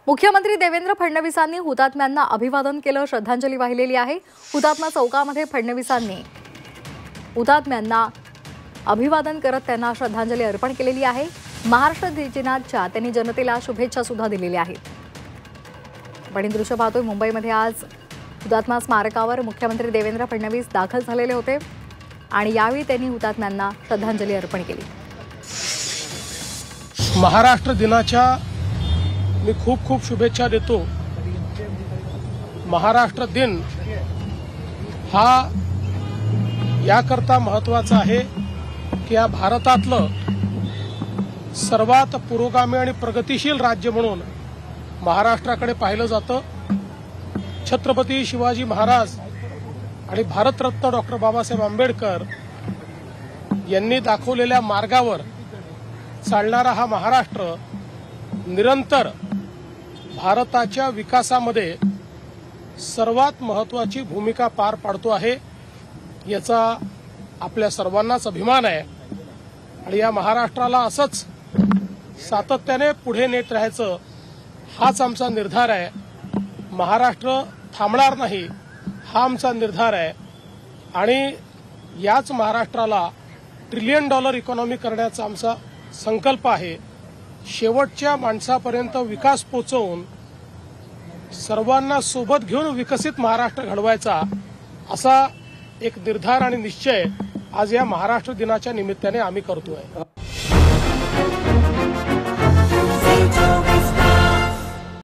मुख्यमंत्री देवेंद्र फडणवीसांनी हुतात्म्यांना अभिवादन केलं, श्रद्धांजली वाहिलेली आहे। हुतात्मा चौकामध्ये फडणवीसांनी हुतात्म्यांना अभिवादन करत त्यांना श्रद्धांजली अर्पण केलेली आहे। महाराष्ट्र दिनाच्या त्यांनी जनतेला शुभेच्छा सुद्धा दिलेल्या आहेत। आपण दृश्य पाहतोय, मुंबईमध्ये आज हुतात्मा स्मारकावर मुख्यमंत्री देवेंद्र फडणवीस दाखल झालेले होते आणि यावेळी त्यांनी हुतात्म्यांना श्रद्धांजली अर्पण केली। महाराष्ट्र दिनाच्या मी खूप खूप शुभेच्छा देतो। महाराष्ट्र दिन हा याकरता महत्त्वाचा आहे की या भारतातलं सर्वात पुरोगामी आणि प्रगतिशील राज्य म्हणून महाराष्ट्राकडे पाहिलं जातं। छत्रपती शिवाजी महाराज आणि भारतरत्न डॉक्टर बाबासाहेब आंबेडकर यांनी दाखवलेल्या मार्गावर चालणारा हा महाराष्ट्र निरंतर भारताच्या विकासामध्ये सर्वात महत्त्वाची भूमिका पार पाडतो आहे, याचा आपल्या सर्वांनाच अभिमान आहे। आणि या महाराष्ट्राला असंच सातत्याने पुढे नेत राहायचं हाच आमचा निर्धार आहे। महाराष्ट्र थांबणार नाही हा आमचा निर्धार आहे आणि याच महाराष्ट्राला $1 ट्रिलियन इकॉनॉमी करण्याचा आमचा संकल्प आहे। शेवटच्या माणसापर्यंत विकास पोहोचवून सर्वांना सोबत घेऊन विकसित महाराष्ट्र घडवायचा असा एक निर्धार आणि निश्चय आज या महाराष्ट्र दिनाच्या निमित्ताने आम्ही करतोय।